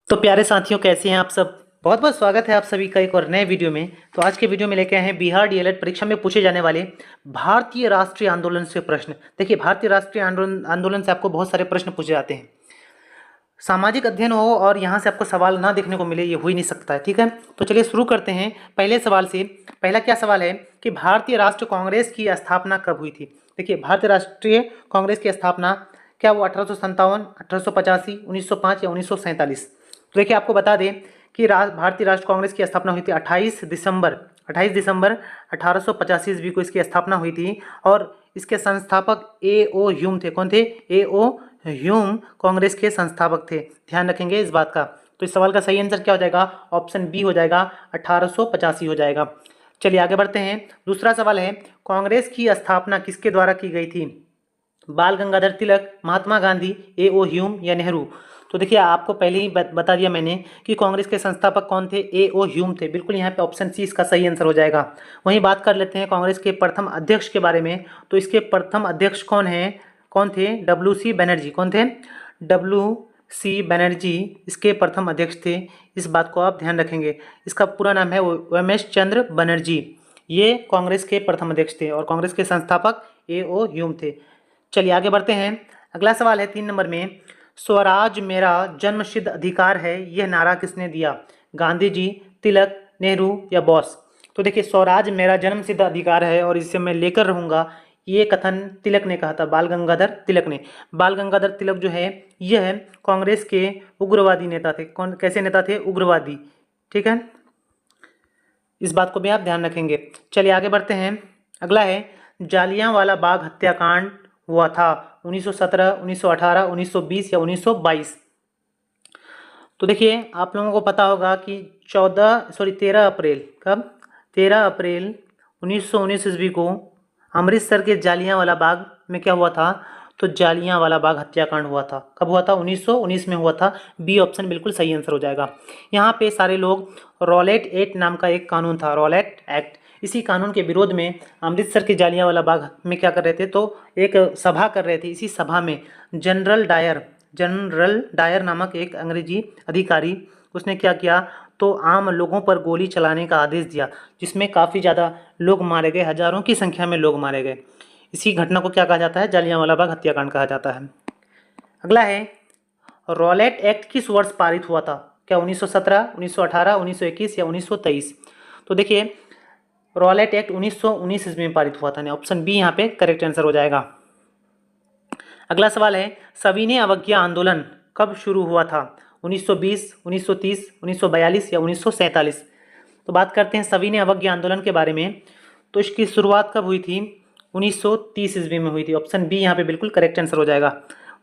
तो प्यारे साथियों, कैसे हैं आप सब। बहुत बहुत स्वागत है आप सभी का एक और नए वीडियो में। तो आज के वीडियो में लेके आए हैं बिहार डीएलएड परीक्षा में पूछे जाने वाले भारतीय राष्ट्रीय आंदोलन से प्रश्न। देखिए, भारतीय राष्ट्रीय आंदोलन से आपको बहुत सारे प्रश्न पूछे जाते हैं। सामाजिक अध्ययन हो और यहाँ से आपको सवाल ना देखने को मिले, ये हो ही नहीं सकता है। ठीक है, तो चलिए शुरू करते हैं पहले सवाल से। पहला क्या सवाल है कि भारतीय राष्ट्रीय कांग्रेस की स्थापना कब हुई थी। देखिए, भारतीय राष्ट्रीय कांग्रेस की स्थापना क्या वो 1857, 1885, 1905 या 1947। तो देखिए, आपको बता दें कि भारतीय राष्ट्रीय कांग्रेस की स्थापना हुई थी 28 दिसंबर 1885 ईस्वी को इसकी स्थापना हुई थी। और इसके संस्थापक ए.ओ. ह्यूम थे। कौन थे? ए.ओ. ह्यूम कांग्रेस के संस्थापक थे। ध्यान रखेंगे इस बात का। तो इस सवाल का सही आंसर क्या हो जाएगा? ऑप्शन बी हो जाएगा, 1885 हो जाएगा। चलिए आगे बढ़ते हैं। दूसरा सवाल है, कांग्रेस की स्थापना किसके द्वारा की गई थी? बाल गंगाधर तिलक, महात्मा गांधी, ए.ओ. ह्यूम या नेहरू। तो देखिए, आपको पहले ही बता दिया मैंने कि कांग्रेस के संस्थापक कौन थे? ए.ओ. ह्यूम थे। बिल्कुल यहाँ पे ऑप्शन सी इसका सही आंसर हो जाएगा। वहीं बात कर लेते हैं कांग्रेस के प्रथम अध्यक्ष के बारे में। तो इसके प्रथम अध्यक्ष कौन थे? डब्ल्यू.सी. बनर्जी। कौन थे? डब्ल्यू.सी. बनर्जी इसके प्रथम अध्यक्ष थे। इस बात को आप ध्यान रखेंगे। इसका पूरा नाम है उमेश चंद्र बनर्जी। ये कांग्रेस के प्रथम अध्यक्ष थे और कांग्रेस के संस्थापक ए.ओ. ह्यूम थे। चलिए आगे बढ़ते हैं। अगला सवाल है 3 नंबर में, स्वराज मेरा जन्मसिद्ध अधिकार है, यह नारा किसने दिया? गांधी जी, तिलक, नेहरू या बोस। तो देखिए, स्वराज मेरा जन्मसिद्ध अधिकार है और इसे मैं लेकर रहूंगा, ये कथन तिलक ने कहा था, बाल गंगाधर तिलक ने। बाल गंगाधर तिलक जो है, यह कांग्रेस के उग्रवादी नेता थे। कौन, कैसे नेता थे? उग्रवादी। ठीक है, इस बात को भी आप ध्यान रखेंगे। चलिए आगे बढ़ते हैं। अगला है, जालियांवाला बाग हत्याकांड हुआ था 1917, 1918, 1920 या 1922। तो देखिए, आप लोगों को पता होगा कि 13 अप्रैल, कब? 13 अप्रैल 1919 ईस्वी को अमृतसर के जालियांवाला बाग में क्या हुआ था? तो जालियांवाला बाग हत्याकांड हुआ था। कब हुआ था? 1919 में हुआ था। बी ऑप्शन बिल्कुल सही आंसर हो जाएगा। यहाँ पे सारे लोग रॉलेट एक्ट नाम का एक कानून था, रॉलेट एक्ट, इसी कानून के विरोध में अमृतसर के जालियांवाला बाग में क्या कर रहे थे? तो एक सभा कर रहे थे। इसी सभा में जनरल डायर नामक एक अंग्रेजी अधिकारी, उसने क्या किया? तो आम लोगों पर गोली चलाने का आदेश दिया, जिसमें काफ़ी ज़्यादा लोग मारे गए, हजारों की संख्या में लोग मारे गए। इसी घटना को क्या कहा जाता है? जालियांवाला बाग हत्याकांड कहा जाता है। अगला है, रॉलेट एक्ट किस वर्ष पारित हुआ था? क्या 1917, 1918, 1921 या 1923? तो देखिए, रॉलेट एक्ट 1919 ईस्वी में पारित हुआ था। ऑप्शन बी यहाँ पे करेक्ट आंसर हो जाएगा। अगला सवाल है, सविनय अवज्ञा आंदोलन कब शुरू हुआ था? 1920, 1930, 1942 या 1947? तो बात करते हैं सविनय अवज्ञा आंदोलन के बारे में। तो इसकी शुरुआत कब हुई थी? 1930 ईस्वी में हुई थी। ऑप्शन बी यहाँ पे बिल्कुल करेक्ट आंसर हो जाएगा।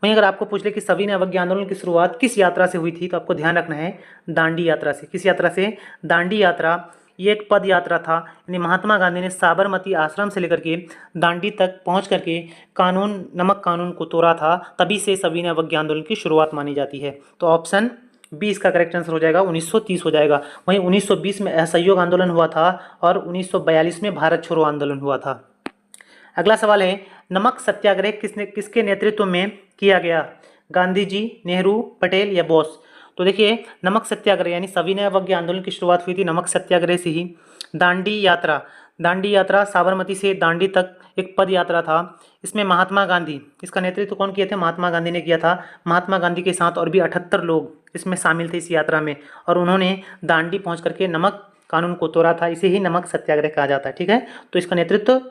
वहीं अगर आपको पूछ ले कि सविनय अवज्ञा आंदोलन की शुरुआत किस यात्रा से हुई थी, तो आपको ध्यान रखना है, दांडी यात्रा से। किस यात्रा से? दांडी यात्रा। ये एक पद यात्रा था, यानी महात्मा गांधी ने साबरमती आश्रम से लेकर के दांडी तक पहुंच करके नमक कानून को तोड़ा था। तभी से सविनय अवज्ञा आंदोलन की शुरुआत मानी जाती है। तो ऑप्शन बी इसका करेक्ट आंसर हो जाएगा, 1930 हो जाएगा। वहीं 1920 में असहयोग आंदोलन हुआ था और 1942 में भारत छोड़ो आंदोलन हुआ था। अगला सवाल है, नमक सत्याग्रह किसके नेतृत्व में किया गया? गांधी जी, नेहरू, पटेल या बोस? तो देखिए, नमक सत्याग्रह यानी सविनय अवज्ञा आंदोलन की शुरुआत हुई थी नमक सत्याग्रह से ही। दांडी यात्रा साबरमती से दांडी तक एक पद यात्रा था। इसमें महात्मा गांधी, इसका नेतृत्व कौन किए थे? महात्मा गांधी ने किया था। महात्मा गांधी के साथ और भी 78 लोग इसमें शामिल थे इस यात्रा में, और उन्होंने दांडी पहुंच करके नमक कानून को तोड़ा था। इसे ही नमक सत्याग्रह कहा जाता है। ठीक है, तो इसका नेतृत्व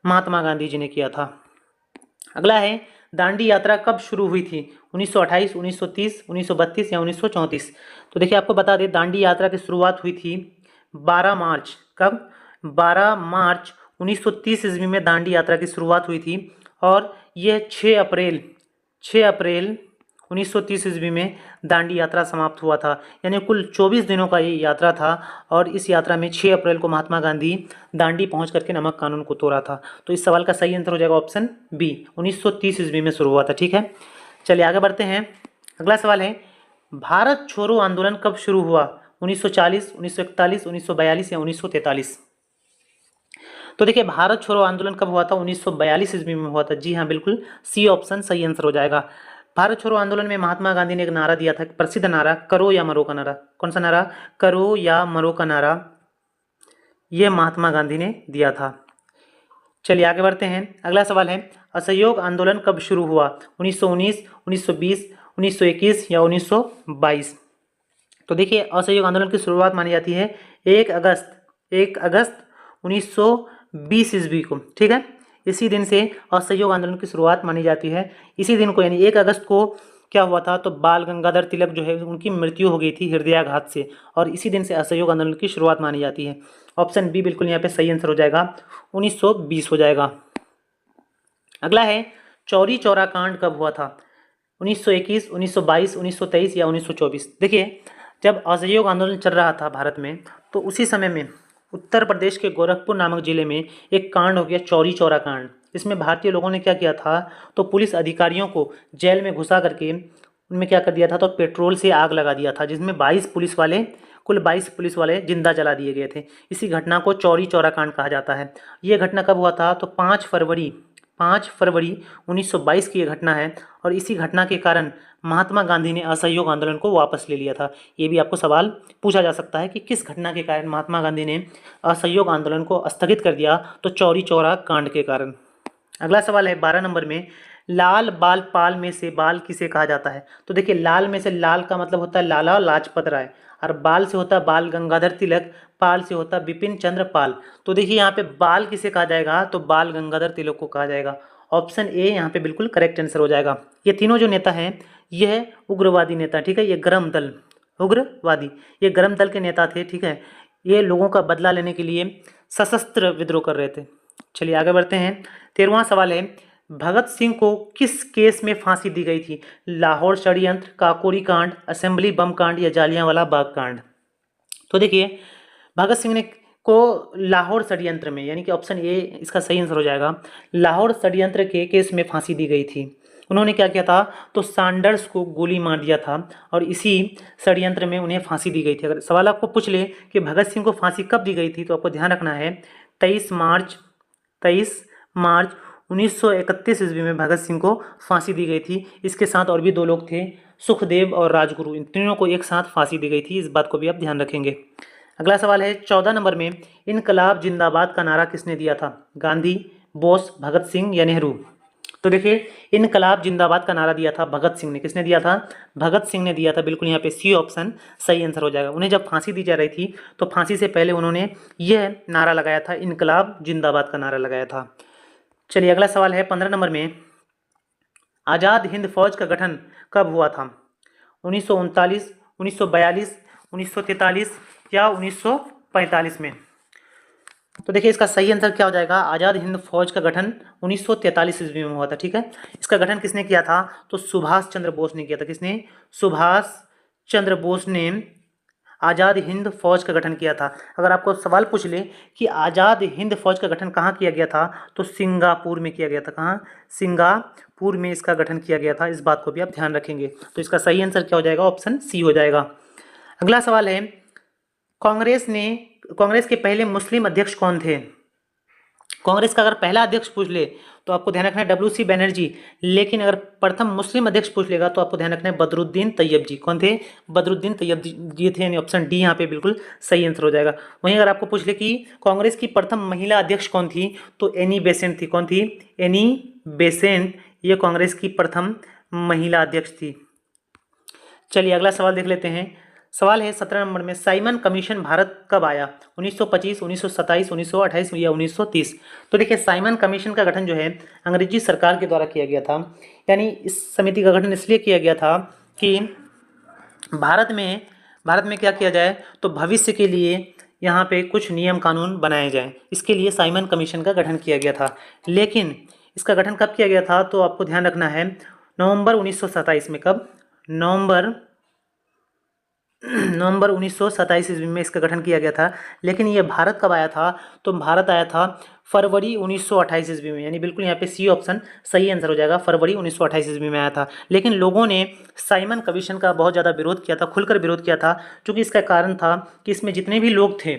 महात्मा गांधी जी ने किया था। अगला है, दांडी यात्रा कब शुरू हुई थी? 1928, 1930, 1932 या 1934? तो देखिए, आपको बता दें, दांडी यात्रा की शुरुआत हुई थी 12 मार्च। कब? 12 मार्च 1930 ईस्वी में दांडी यात्रा की शुरुआत हुई थी और यह 6 अप्रैल 1930 ईस्वी में दांडी यात्रा समाप्त हुआ था। यानी कुल 24 दिनों का ये यात्रा था और इस यात्रा में 6 अप्रैल को महात्मा गांधी दांडी पहुंच करके नमक कानून को तोड़ा था। तो इस सवाल का सही आंसर हो जाएगा ऑप्शन बी, 1930 ईस्वी में शुरू हुआ था। ठीक है, चलिए आगे बढ़ते हैं। अगला सवाल है, भारत छोड़ो आंदोलन कब शुरू हुआ? 1940, 1941, 1942 या 1943? तो देखिए, भारत छोड़ो आंदोलन कब हुआ था? 1942 ईस्वी में हुआ था। जी हाँ, बिल्कुल सी ऑप्शन सही आंसर हो जाएगा। भारत छोड़ो आंदोलन में महात्मा गांधी ने एक नारा दिया था, एक प्रसिद्ध नारा, करो या मरो का नारा। कौन सा नारा? करो या मरो का नारा, ये महात्मा गांधी ने दिया था। चलिए आगे बढ़ते हैं। अगला सवाल है, असहयोग आंदोलन कब शुरू हुआ? 1919, 1920, 1921 या 1922? तो देखिए, असहयोग आंदोलन की शुरुआत मानी जाती है 1 अगस्त 1920 ईस्वी को। ठीक है, इसी दिन से असहयोग आंदोलन की शुरुआत मानी जाती है। इसी दिन को यानी 1 अगस्त को क्या हुआ था, तो बाल गंगाधर तिलक जो है उनकी मृत्यु हो गई थी हृदयाघात से, और इसी दिन से असहयोग आंदोलन की शुरुआत मानी जाती है। ऑप्शन बी बिल्कुल यहाँ पे सही आंसर हो जाएगा, 1920 हो जाएगा। अगला है, चौरी चौरा कांड कब हुआ था? 1921, 1922, 1923 या 1924? देखिए, जब असहयोग आंदोलन चल रहा था भारत में, तो उसी समय में उत्तर प्रदेश के गोरखपुर नामक जिले में एक कांड हो गया, चौरी चौरा कांड। इसमें भारतीय लोगों ने क्या किया था, तो पुलिस अधिकारियों को जेल में घुसा करके उनमें क्या कर दिया था, तो पेट्रोल से आग लगा दिया था, जिसमें कुल 22 पुलिस वाले जिंदा जला दिए गए थे। इसी घटना को चौरी चौरा कांड कहा जाता है। ये घटना कब हुआ था, तो 5 फरवरी 1922 की ये घटना है, और इसी घटना के कारण महात्मा गांधी ने असहयोग आंदोलन को वापस ले लिया था। ये भी आपको सवाल पूछा जा सकता है कि किस घटना के कारण महात्मा गांधी ने असहयोग आंदोलन को स्थगित कर दिया, तो चौरी चौरा कांड के कारण। अगला सवाल है 12 नंबर में, लाल बाल पाल में से बाल किसे कहा जाता है? तो देखिए, लाल में से लाल का मतलब होता है लाला लाजपत राय, और बाल से होता है बाल गंगाधर तिलक, पाल से होता है बिपिन चंद्र पाल। तो देखिए, यहाँ पे बाल किसे कहा जाएगा, तो बाल गंगाधर तिलक को कहा जाएगा। ऑप्शन ए यहाँ पे बिल्कुल करेक्ट आंसर हो जाएगा। ये तीनों जो नेता हैं, यह उग्रवादी नेता, ठीक है, ये गर्म दल उग्रवादी, ये गर्म दल के नेता थे। ठीक है, ये लोगों का बदला लेने के लिए सशस्त्र विद्रोह कर रहे थे। चलिए आगे बढ़ते हैं। 13वां सवाल है, भगत सिंह को किस केस में फांसी दी गई थी? लाहौर षड्यंत्र, काकोरी कांड, असेंबली बम कांड या जालियांवाला बाग कांड? तो देखिए, भगत सिंह ने को लाहौर षड्यंत्र में, यानी कि ऑप्शन ए इसका सही आंसर हो जाएगा, लाहौर षड्यंत्र के केस में फांसी दी गई थी। उन्होंने क्या किया था, तो सैंडर्स को गोली मार दिया था, और इसी षड्यंत्र में उन्हें फांसी दी गई थी। अगर सवाल आपको पूछ ले कि भगत सिंह को फांसी कब दी गई थी, तो आपको ध्यान रखना है 23 मार्च 1931 ईस्वी में भगत सिंह को फांसी दी गई थी। इसके साथ और भी 2 लोग थे, सुखदेव और राजगुरु, इन तीनों को एक साथ फांसी दी गई थी। इस बात को भी आप ध्यान रखेंगे। अगला सवाल है 14 नंबर में, इनकलाब जिंदाबाद का नारा किसने दिया था? गांधी, बोस, भगत सिंह या नेहरू? तो देखिए, इनकलाब जिंदाबाद का नारा दिया था भगत सिंह ने। किसने दिया था? भगत सिंह ने दिया था। बिल्कुल यहाँ पे सी ऑप्शन सही आंसर हो जाएगा। उन्हें जब फांसी दी जा रही थी, तो फांसी से पहले उन्होंने यह नारा लगाया था, इनकलाब जिंदाबाद का नारा लगाया था। चलिए अगला सवाल है 15 नंबर में, आज़ाद हिंद फौज का गठन कब हुआ था? 1939, 1942, 1943 या 1945 में? तो देखिए, इसका सही आंसर क्या हो जाएगा, आज़ाद हिंद फौज का गठन 1943 ईस्वी में हुआ था। ठीक है, इसका गठन किसने किया था, तो सुभाष चंद्र बोस ने किया था। किसने? सुभाष चंद्र बोस ने आज़ाद हिंद फौज का गठन किया था। अगर आपको सवाल पूछ ले कि आज़ाद हिंद फौज का गठन कहाँ किया गया था, तो सिंगापुर में किया गया था। कहाँ? सिंगापुर में इसका गठन किया गया था। इस बात को भी आप ध्यान रखेंगे। तो इसका सही आंसर क्या हो जाएगा, ऑप्शन सी हो जाएगा। अगला सवाल है, कांग्रेस के पहले मुस्लिम अध्यक्ष कौन थे? कांग्रेस का अगर पहला अध्यक्ष पूछ ले तो आपको ध्यान रखना है WC बैनर्जी, लेकिन अगर प्रथम मुस्लिम अध्यक्ष पूछ लेगा तो आपको ध्यान रखना है बदरुद्दीन तैयब जी। कौन थे? बदरुद्दीन तैयब जी थे, यानी ऑप्शन डी यहाँ पे बिल्कुल सही आंसर हो जाएगा। वहीं अगर आपको पूछ ले कि कांग्रेस की प्रथम महिला अध्यक्ष कौन थी, तो एनी बेसेंट थी। कौन थी? एनी बेसेंट, ये कांग्रेस की प्रथम महिला अध्यक्ष थी। चलिए अगला सवाल देख लेते हैं। सवाल है 17 नंबर में, साइमन कमीशन भारत कब आया? 1925, 1927, 1928 या 1930? तो देखिए, साइमन कमीशन का गठन जो है अंग्रेजी सरकार के द्वारा किया गया था। यानी इस समिति का गठन इसलिए किया गया था कि भारत में क्या किया जाए, तो भविष्य के लिए यहाँ पे कुछ नियम कानून बनाए जाएं। इसके लिए साइमन कमीशन का गठन किया गया था। लेकिन इसका गठन कब किया गया था, तो आपको ध्यान रखना है नवंबर 1927 में। कब? नवंबर 1927 ईस्वी में इसका गठन किया गया था। लेकिन ये भारत कब आया था, तो भारत आया था फरवरी 1928 ईस्वी में। यानी बिल्कुल यहाँ पे सी ऑप्शन सही आंसर हो जाएगा, फरवरी 1928 ईस्वी में आया था। लेकिन लोगों ने साइमन कमीशन का बहुत ज़्यादा विरोध किया था, खुलकर विरोध किया था, क्योंकि इसका कारण था कि इसमें जितने भी लोग थे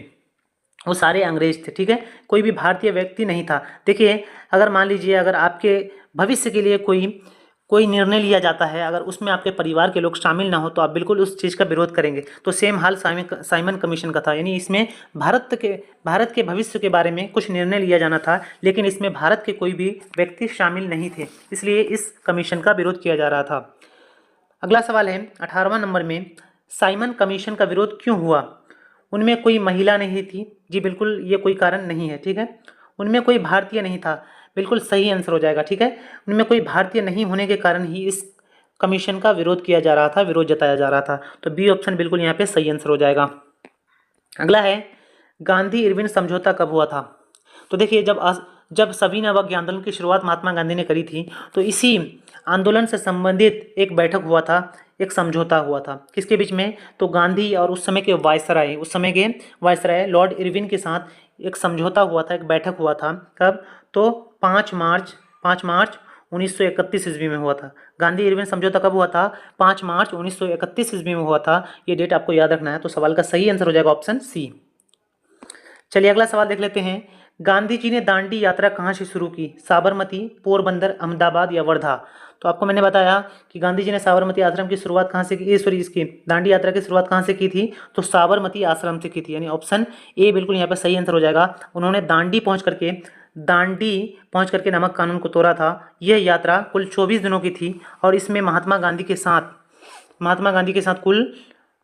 वो सारे अंग्रेज थे। ठीक है, कोई भी भारतीय व्यक्ति नहीं था। देखिए, अगर मान लीजिए अगर आपके भविष्य के लिए कोई कोई निर्णय लिया जाता है, अगर उसमें आपके परिवार के लोग शामिल ना हो तो आप बिल्कुल उस चीज़ का विरोध करेंगे। तो सेम हाल साइमन कमीशन का था, यानी इसमें भारत के भविष्य के बारे में कुछ निर्णय लिया जाना था, लेकिन इसमें भारत के कोई भी व्यक्ति शामिल नहीं थे, इसलिए इस कमीशन का विरोध किया जा रहा था। अगला सवाल है 18वां नंबर में, साइमन कमीशन का विरोध क्यों हुआ? उनमें कोई महिला नहीं थी, जी बिल्कुल ये कोई कारण नहीं है, ठीक है। उनमें कोई भारतीय नहीं था, बिल्कुल सही आंसर हो जाएगा, ठीक है। उनमें कोई भारतीय नहीं होने के कारण ही इस कमीशन का विरोध किया जा रहा था, विरोध जताया जा रहा था। तो बी ऑप्शन बिल्कुल यहाँ पे सही आंसर हो जाएगा। अगला है, गांधी इरविन समझौता कब हुआ था? तो देखिए, जब सविनय अवज्ञा आंदोलन की शुरुआत महात्मा गांधी ने करी थी, तो इसी आंदोलन से संबंधित एक बैठक हुआ था, एक समझौता हुआ था। किसके बीच में? तो गांधी और उस समय के वायसराय लॉर्ड इरविन के साथ एक समझौता हुआ था, एक बैठक हुआ था। कब? तो 5 मार्च 1931 ईस्वी में हुआ था। गांधी इरविन समझौता कब हुआ था? 5 मार्च 1931 ईस्वी में हुआ था। ये डेट आपको याद रखना है। तो सवाल का सही आंसर हो जाएगा ऑप्शन सी। चलिए अगला सवाल देख लेते हैं। गांधी जी ने दांडी यात्रा कहाँ से शुरू की? साबरमती, पोरबंदर, अहमदाबाद या वर्धा? तो आपको मैंने बताया कि गांधी जी ने साबरमती आश्रम की शुरुआत कहाँ से की, इसकी दांडी यात्रा की शुरुआत कहाँ से की थी? तो साबरमती आश्रम से की थी, यानी ऑप्शन ए बिल्कुल यहाँ पर सही आंसर हो जाएगा। उन्होंने दांडी पहुँच करके नमक कानून को तोड़ा था। यह यात्रा कुल 24 दिनों की थी और इसमें महात्मा गांधी के साथ कुल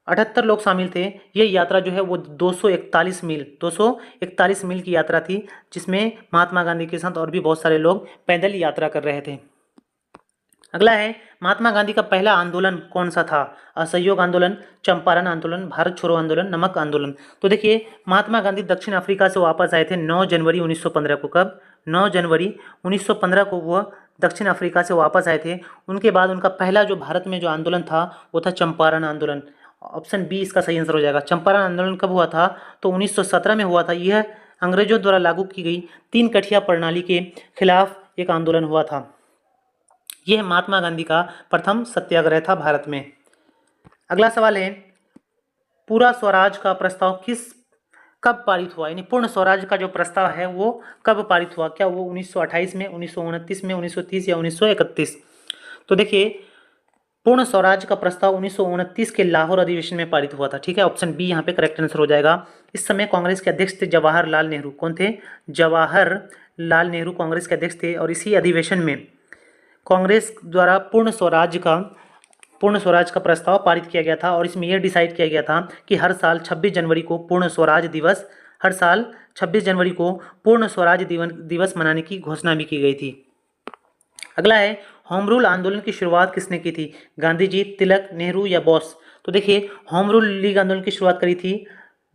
78 लोग शामिल थे। ये यात्रा जो है वो 241 मील की यात्रा थी, जिसमें महात्मा गांधी के साथ और भी बहुत सारे लोग पैदल यात्रा कर रहे थे। अगला है, महात्मा गांधी का पहला आंदोलन कौन सा था? असहयोग आंदोलन, चंपारण आंदोलन, भारत छोड़ो आंदोलन, नमक आंदोलन? तो देखिए, महात्मा गांधी दक्षिण अफ्रीका से वापस आए थे 9 जनवरी 1915 को। कब? 9 जनवरी 1915 को वह दक्षिण अफ्रीका से वापस आए थे। उनके बाद उनका पहला जो भारत में जो आंदोलन था वो था चंपारण आंदोलन। ऑप्शन बी इसका सही आंसर हो जाएगा। चंपारण आंदोलन कब हुआ था? तो 1917 में हुआ था। यह अंग्रेजों द्वारा लागू की गई 3 कठिया प्रणाली के खिलाफ एक आंदोलन हुआ था। यह महात्मा गांधी का प्रथम सत्याग्रह था भारत में। अगला सवाल है, पूरा स्वराज का प्रस्ताव कब पारित हुआ? यानी पूर्ण स्वराज का जो प्रस्ताव है वो कब पारित हुआ? क्या वो 1928 में, 1929 में, 1930 या 1931? तो देखिए, पूर्ण स्वराज का प्रस्ताव 1929 के लाहौर अधिवेशन में पारित हुआ था, ठीक है। ऑप्शन बी यहाँ पे करेक्ट आंसर हो जाएगा। इस समय कांग्रेस के अध्यक्ष थे जवाहरलाल नेहरू। कौन थे? जवाहरलाल नेहरू कांग्रेस के अध्यक्ष थे और इसी अधिवेशन में कांग्रेस द्वारा पूर्ण स्वराज का प्रस्ताव पारित किया गया था और इसमें यह डिसाइड किया गया था कि हर साल 26 जनवरी को पूर्ण स्वराज दिवस मनाने की घोषणा भी की गई थी। अगला है, होम रूल आंदोलन की शुरुआत किसने की थी? गांधी जी, तिलक, नेहरू या बोस? तो देखिए, होम रूल लीग आंदोलन की शुरुआत करी थी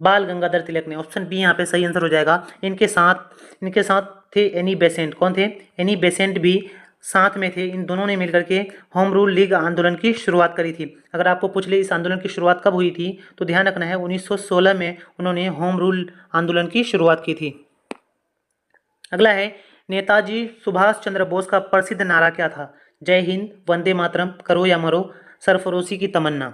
बाल गंगाधर तिलक ने। ऑप्शन बी यहाँ पे सही आंसर हो जाएगा। इनके साथ थे एनी बेसेंट। कौन थे? एनी बेसेंट भी साथ में थे। इन दोनों ने मिलकर के होम रूल लीग आंदोलन की शुरुआत करी थी। अगर आपको पूछ ले इस आंदोलन की शुरुआत कब हुई थी, तो ध्यान रखना है 1916 में उन्होंने होम रूल आंदोलन की शुरुआत की थी। अगला है, नेताजी सुभाष चंद्र बोस का प्रसिद्ध नारा क्या था? जय हिंद, वंदे मातरम, करो या मरो, सरफरोशी की तमन्ना?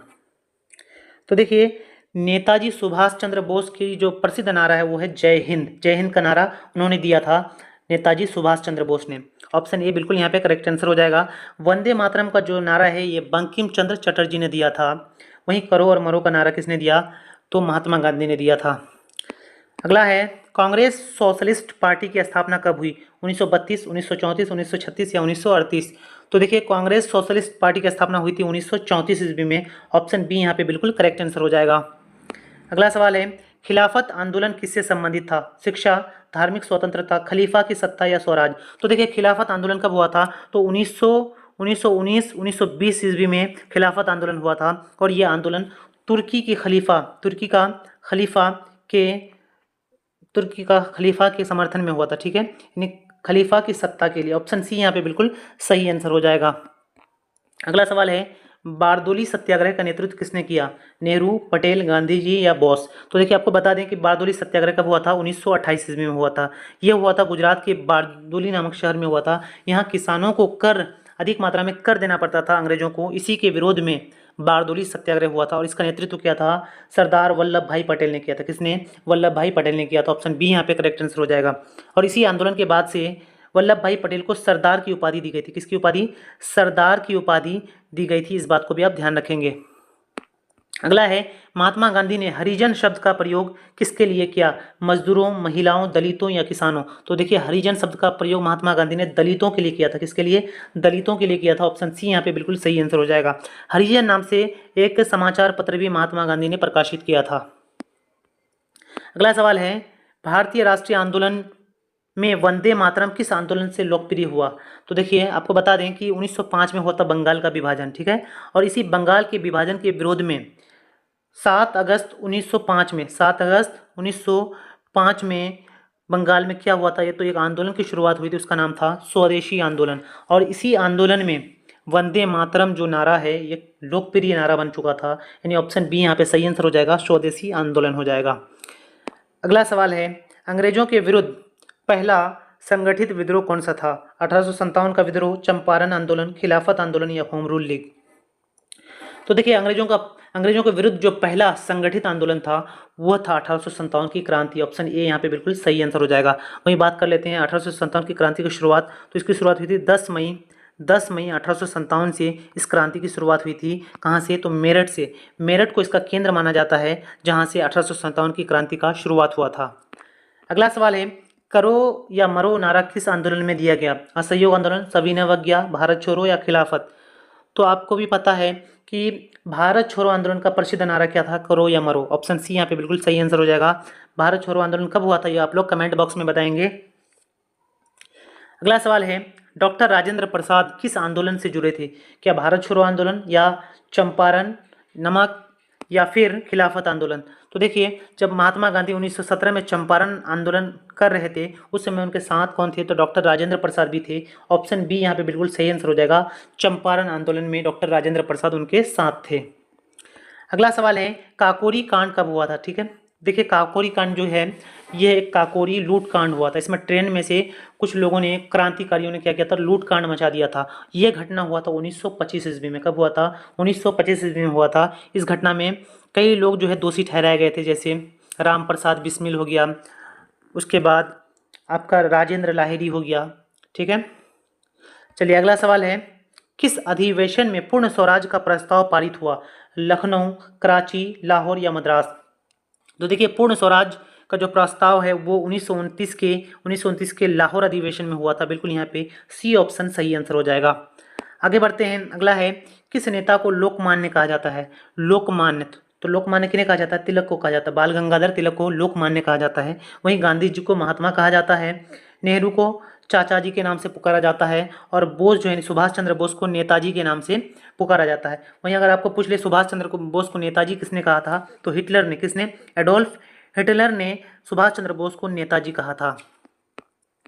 तो देखिए, नेताजी सुभाष चंद्र बोस की जो प्रसिद्ध नारा है वो है जय हिंद। जय हिंद का नारा उन्होंने दिया था नेताजी सुभाष चंद्र बोस ने। ऑप्शन ए बिल्कुल यहाँ पे करेक्ट आंसर हो जाएगा। वंदे मातरम का जो नारा है ये बंकिम चंद्र चटर्जी ने दिया था। वहीं करो और मरो का नारा किसने दिया? तो महात्मा गांधी ने दिया था। अगला है, कांग्रेस सोशलिस्ट पार्टी की स्थापना कब हुई? 1932, 1934, 1936 या 1938? तो देखिए, कांग्रेस सोशलिस्ट पार्टी की स्थापना हुई थी 1934 ईस्वी में। ऑप्शन बी यहाँ पे बिल्कुल करेक्ट आंसर हो जाएगा। अगला सवाल है, खिलाफत आंदोलन किससे संबंधित था? शिक्षा, धार्मिक स्वतंत्रता, खलीफा की सत्ता या स्वराज? तो देखिए, खिलाफत आंदोलन कब हुआ था? तो 1919 ईस्वी में खिलाफत आंदोलन हुआ था और यह आंदोलन तुर्की का खलीफा के समर्थन में हुआ था, ठीक है, यानी खलीफा की सत्ता के लिए। ऑप्शन सी यहाँ पे बिल्कुल सही आंसर हो जाएगा। अगला सवाल है, बारदोली सत्याग्रह का नेतृत्व किसने किया? नेहरू, पटेल, गांधी जी या बोस? तो देखिए, आपको बता दें कि बारदोली सत्याग्रह कब हुआ था? 1928 ईस्वी में हुआ था। यह हुआ था गुजरात के बारदोली नामक शहर में हुआ था। यहाँ किसानों को अधिक मात्रा में कर देना पड़ता था अंग्रेजों को। इसी के विरोध में बारदोली सत्याग्रह हुआ था और इसका नेतृत्व किया था सरदार वल्लभ भाई पटेल ने किया था। किसने? वल्लभ भाई पटेल ने किया था। ऑप्शन बी यहाँ पे करेक्ट आंसर हो जाएगा। और इसी आंदोलन के बाद से वल्लभ भाई पटेल को सरदार की उपाधि दी गई थी। किसकी उपाधि? सरदार की उपाधि दी गई थी। इस बात को भी आप ध्यान रखेंगे। अगला है, महात्मा गांधी ने हरिजन शब्द का प्रयोग किसके लिए किया? मजदूरों, महिलाओं, दलितों या किसानों? तो देखिए, हरिजन शब्द का प्रयोग महात्मा गांधी ने दलितों के लिए किया था। किसके लिए? दलितों के लिए किया था। ऑप्शन सी यहाँ पे बिल्कुल सही आंसर हो जाएगा। हरिजन नाम से एक समाचार पत्र भी महात्मा गांधी ने प्रकाशित किया था। अगला सवाल है, भारतीय राष्ट्रीय आंदोलन में वंदे मातरम किस आंदोलन से लोकप्रिय हुआ? तो देखिए, आपको बता दें कि 1905 में हुआ था बंगाल का विभाजन, ठीक है। और इसी बंगाल के विभाजन के विरोध में 7 अगस्त 1905 में बंगाल में क्या हुआ था? ये तो एक आंदोलन की शुरुआत हुई थी, उसका नाम था स्वदेशी आंदोलन। और इसी आंदोलन में वंदे मातरम जो नारा है ये लोकप्रिय नारा बन चुका था। यानी ऑप्शन बी यहाँ पे सही आंसर हो जाएगा, स्वदेशी आंदोलन हो जाएगा। अगला सवाल है, अंग्रेजों के विरुद्ध पहला संगठित विद्रोह कौन सा था? 1857 का विद्रोह, चंपारण आंदोलन, खिलाफत आंदोलन या होम रूल लीग? तो देखिए, अंग्रेजों के विरुद्ध जो पहला संगठित आंदोलन था वह था 1857 की क्रांति। ऑप्शन ए यहाँ पे बिल्कुल सही आंसर हो जाएगा। वहीं बात कर लेते हैं 1857 की क्रांति की शुरुआत। तो इसकी शुरुआत हुई थी 10 मई 1857 से इस क्रांति की शुरुआत हुई थी। कहाँ से? तो मेरठ से। मेरठ को इसका केंद्र माना जाता है, जहाँ से 1857 की क्रांति का शुरुआत हुआ था। अगला सवाल है, करो या मरो नारा किस आंदोलन में दिया गया? असहयोग आंदोलन, सविनय अवज्ञा, भारत छोड़ो या खिलाफत? तो आपको भी पता है कि भारत छोड़ो आंदोलन का प्रसिद्ध नारा क्या था? करो या मरो। ऑप्शन सी यहाँ पे बिल्कुल सही आंसर हो जाएगा। भारत छोड़ो आंदोलन कब हुआ था ये आप लोग कमेंट बॉक्स में बताएंगे। अगला सवाल है, डॉक्टर राजेंद्र प्रसाद किस आंदोलन से जुड़े थे? क्या भारत छोड़ो आंदोलन या चंपारण नमक या फिर खिलाफत आंदोलन? तो देखिए, जब महात्मा गांधी 1917 में चंपारण आंदोलन कर रहे थे उस समय उनके साथ कौन थे? तो डॉक्टर राजेंद्र प्रसाद भी थे। ऑप्शन बी यहाँ पे बिल्कुल सही आंसर हो जाएगा। चंपारण आंदोलन में डॉक्टर राजेंद्र प्रसाद उनके साथ थे। अगला सवाल है, काकोरी कांड कब हुआ था? ठीक है, देखिए, काकोरी कांड जो है यह एक काकोरी लूट कांड हुआ था। इसमें ट्रेन में से कुछ लोगों ने, क्रांतिकारियों ने क्या किया था? लूट कांड मचा दिया था। यह घटना हुआ था 1925 ईस्वी में। कब हुआ था? 1925 ईस्वी में हुआ था। इस घटना में कई लोग जो है दोषी ठहराए गए थे, जैसे राम प्रसाद बिस्मिल हो गया, उसके बाद आपका राजेंद्र लाहिड़ी हो गया। ठीक है, चलिए अगला सवाल है, किस अधिवेशन में पूर्ण स्वराज का प्रस्ताव पारित हुआ? लखनऊ, कराची, लाहौर या मद्रास? तो देखिए, पूर्ण स्वराज का जो प्रस्ताव है वो 1929 के लाहौर अधिवेशन में हुआ था। बिल्कुल यहाँ पे सी ऑप्शन सही आंसर हो जाएगा। आगे बढ़ते हैं। अगला है, किस नेता को लोकमान्य कहा जाता है? लोकमान्य, तो लोकमान्य किन्हें कहा जाता है? तिलक को कहा जाता है। बाल गंगाधर तिलक को लोकमान्य कहा जाता है। वहीं गांधी जी को महात्मा कहा जाता है। नेहरू को चाचा जी के नाम से पुकारा जाता है। और बोस जो है सुभाष चंद्र बोस को नेताजी के नाम से पुकारा जाता है। वहीं अगर आपको पूछ ले सुभाष चंद्र बोस को नेताजी किसने कहा था? तो हिटलर ने। किसने? एडोल्फ हिटलर ने सुभाष चंद्र बोस को नेताजी कहा था।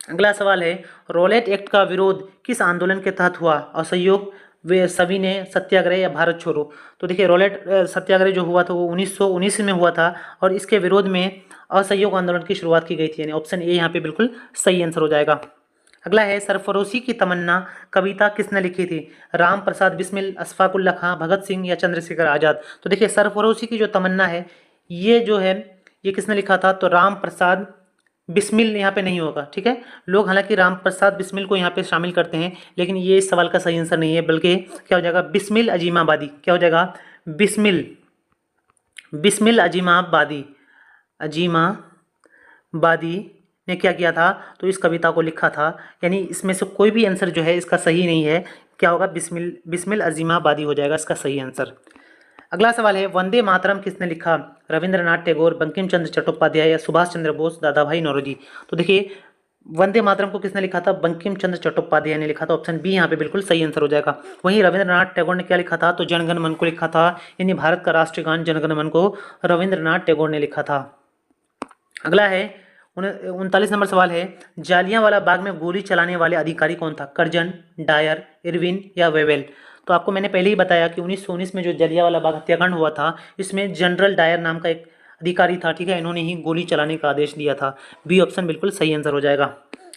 अगला सवाल है, रॉलेट एक्ट का विरोध किस आंदोलन के तहत हुआ? असहयोग, वे सविनय सत्याग्रह या भारत छोड़ो? तो देखिए, रॉलेट सत्याग्रह जो हुआ था वो 1919 में हुआ था और इसके विरोध में असहयोग आंदोलन की शुरुआत की गई थी। यानी ऑप्शन ए यहाँ पे बिल्कुल सही आंसर हो जाएगा। अगला है, सरफरोशी की तमन्ना कविता किसने लिखी थी? राम प्रसाद बिस्मिल, अशफाक उल्लाह खां, भगत सिंह या चंद्रशेखर आजाद? तो देखिए, सरफरोशी की जो तमन्ना है ये जो है ये किसने लिखा था? तो राम प्रसाद बिस्मिल यहाँ पे नहीं होगा। ठीक है, लोग हालांकि राम प्रसाद बिस्मिल को यहाँ पे शामिल करते हैं, लेकिन ये इस सवाल का सही आंसर नहीं है, बल्कि क्या हो जाएगा? बिस्मिल अजीमाबादी। क्या हो जाएगा? बिस्मिल अजीमाबादी ने क्या किया था? तो इस कविता को लिखा था। यानी इसमें से कोई भी आंसर जो है इसका सही नहीं है। क्या होगा? बिस्मिल अजीमाबादी हो जाएगा इसका सही आंसर। अगला सवाल है, वंदे मातरम किसने लिखा? रविंद्रनाथ टैगोर, बंकिम चंद्र चट्टोपाध्याय या सुभाष चंद्र बोस, दादा भाई नौरोजी? तो देखिए, वंदे मातरम को किसने लिखा था? बंकिम चंद्र चट्टोपाध्याय ने लिखा था। ऑप्शन बी यहाँ पे बिल्कुल सही आंसर हो जाएगा। वहीं रविंद्रनाथ टैगोर ने क्या लिखा था? तो जनगण मन को लिखा था। यानी भारत का राष्ट्रीय गान जनगण मन को रविंद्रनाथ टैगोर ने लिखा था। अगला है, 39 नंबर सवाल है, जालियांवाला बाग में गोली चलाने वाले अधिकारी कौन था? कर्जन, डायर, इरविन या वेवेल? तो आपको मैंने पहले ही बताया कि 1919 में जो जालियांवाला बाग हत्याकांड हुआ था इसमें जनरल डायर नाम का एक अधिकारी था। ठीक है, इन्होंने ही गोली चलाने का आदेश दिया था। बी ऑप्शन बिल्कुल सही आंसर हो जाएगा।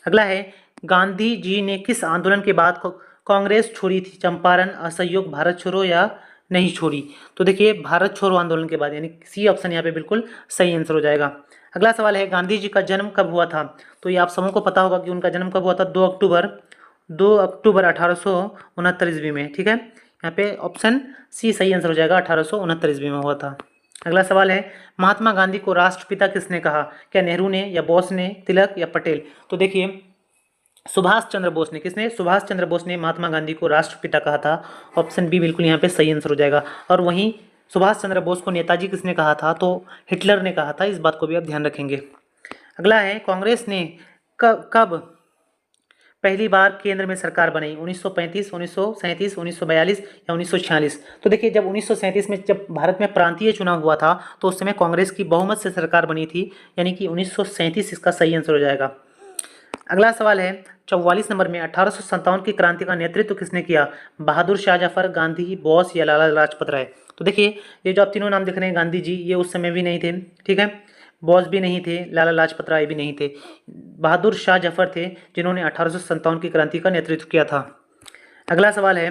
अगला है, गांधी जी ने किस आंदोलन के बाद कांग्रेस छोड़ी थी? चंपारण, असहयोग, भारत छोड़ो या नहीं छोड़ी। तो देखिए भारत छोड़ो आंदोलन के बाद, यानी सी ऑप्शन यहाँ पे बिल्कुल सही आंसर हो जाएगा। अगला सवाल है गांधी जी का जन्म कब हुआ था? तो ये आप सबों को पता होगा कि उनका जन्म कब हुआ था, 2 अक्टूबर 1869 ईस्वी में। ठीक है, यहाँ पे ऑप्शन सी सही आंसर हो जाएगा, 1869 ईस्वी में हुआ था। अगला सवाल है महात्मा गांधी को राष्ट्रपिता किसने कहा? क्या नेहरू ने, या बोस ने, तिलक या पटेल? तो देखिए सुभाष चंद्र बोस ने। किसने? सुभाष चंद्र बोस ने महात्मा गांधी को राष्ट्रपिता कहा था। ऑप्शन बी बिल्कुल यहाँ पे सही आंसर हो जाएगा। और वहीं सुभाष चंद्र बोस को नेताजी किसने कहा था? तो हिटलर ने कहा था। इस बात को भी आप ध्यान रखेंगे। अगला है कांग्रेस ने कब पहली बार केंद्र में सरकार बनाई? 1935, 1937, 1942 या 1946? तो देखिए जब 1937 में जब भारत में प्रांतीय चुनाव हुआ था तो उस समय कांग्रेस की बहुमत से सरकार बनी थी, यानी कि 1937 इसका सही आंसर हो जाएगा। अगला सवाल है 44 नंबर में 1857 की क्रांति का नेतृत्व किसने किया? बहादुर शाह जफर, गांधी, बोस या लाला लाजपत राय? तो देखिए ये जो आप तीनों नाम दिख रहे हैं गांधी जी, ये उस समय भी नहीं थे। ठीक है, बोस भी नहीं थे, लाला लाजपत राय भी नहीं थे। बहादुर शाह जफर थे जिन्होंने 1857 की क्रांति का नेतृत्व किया था। अगला सवाल है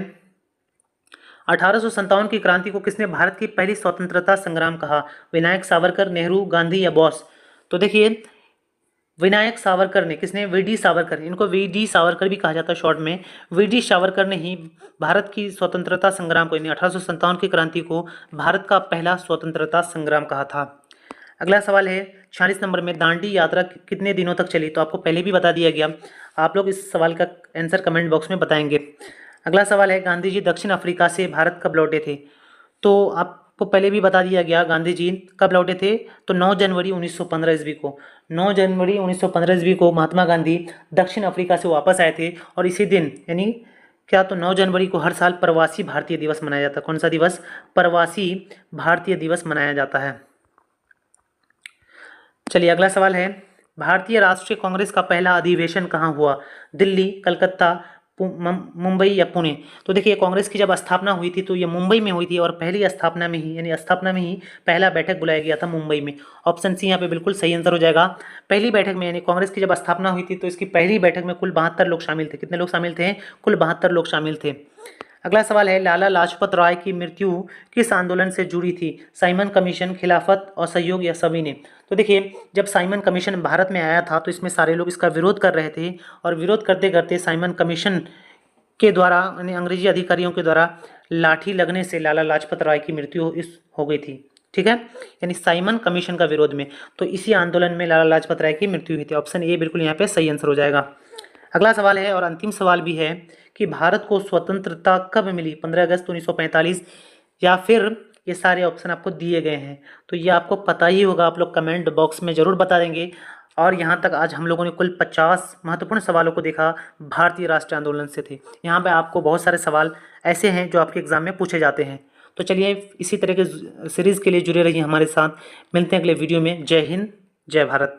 1857 की क्रांति को किसने भारत की पहली स्वतंत्रता संग्राम कहा? विनायक सावरकर, नेहरू, गांधी या बोस? तो देखिए विनायक सावरकर ने। किसने? वीडी सावरकर। इनको वीडी सावरकर भी कहा जाता है शॉर्ट में। वीडी सावरकर ने ही भारत की स्वतंत्रता संग्राम को, यानी 1857 की क्रांति को भारत का पहला स्वतंत्रता संग्राम कहा था। अगला सवाल है 46 नंबर में दांडी यात्रा कितने दिनों तक चली? तो आपको पहले भी बता दिया गया, आप लोग इस सवाल का आंसर कमेंट बॉक्स में बताएंगे। अगला सवाल है गांधी जी दक्षिण अफ्रीका से भारत कब लौटे थे? तो आपको पहले भी बता दिया गया गांधी जी कब लौटे थे, तो 9 जनवरी 1915 ईस्वी को। 9 जनवरी 1915 ईस्वी को महात्मा गांधी दक्षिण अफ्रीका से वापस आए थे। और इसी दिन यानी क्या, तो 9 जनवरी को हर साल प्रवासी भारतीय दिवस मनाया जाता है। कौन सा दिवस? प्रवासी भारतीय दिवस मनाया जाता है। चलिए अगला सवाल है भारतीय राष्ट्रीय कांग्रेस का पहला अधिवेशन कहाँ हुआ? दिल्ली, कलकत्ता, मुंबई या पुणे? तो देखिए कांग्रेस की जब स्थापना हुई थी तो ये मुंबई में हुई थी, और पहली स्थापना में ही, यानी स्थापना में ही पहला बैठक बुलाया गया था मुंबई में। ऑप्शन सी यहाँ पे बिल्कुल सही आंसर हो जाएगा। पहली बैठक में, यानी कांग्रेस की जब स्थापना हुई थी तो इसकी पहली बैठक में कुल 72 लोग शामिल थे। कितने लोग शामिल थे? कुल 72 लोग शामिल थे। अगला सवाल है लाला लाजपत राय की मृत्यु किस आंदोलन से जुड़ी थी? साइमन कमीशन, खिलाफत, असहयोग या सभी ने? तो देखिए जब साइमन कमीशन भारत में आया था तो इसमें सारे लोग इसका विरोध कर रहे थे, और विरोध करते करते साइमन कमीशन के द्वारा, यानी अंग्रेजी अधिकारियों के द्वारा लाठी लगने से लाला लाजपत राय की मृत्यु हो गई थी। ठीक है, यानी साइमन कमीशन का विरोध में, तो इसी आंदोलन में लाला लाजपत राय की मृत्यु हुई थी। ऑप्शन ए बिल्कुल यहाँ पे सही आंसर हो जाएगा। अगला सवाल है और अंतिम सवाल भी है कि भारत को स्वतंत्रता कब मिली? 15 अगस्त 1945 या फिर ये सारे ऑप्शन आपको दिए गए हैं, तो ये आपको पता ही होगा, आप लोग कमेंट बॉक्स में ज़रूर बता देंगे। और यहाँ तक आज हम लोगों ने कुल 50 महत्वपूर्ण सवालों को देखा, भारतीय राष्ट्रीय आंदोलन से थे। यहाँ पे आपको बहुत सारे सवाल ऐसे हैं जो आपके एग्जाम में पूछे जाते हैं। तो चलिए इसी तरह के सीरीज़ के लिए जुड़े रहिए हमारे साथ। मिलते हैं अगले वीडियो में। जय हिंद, जय भारत।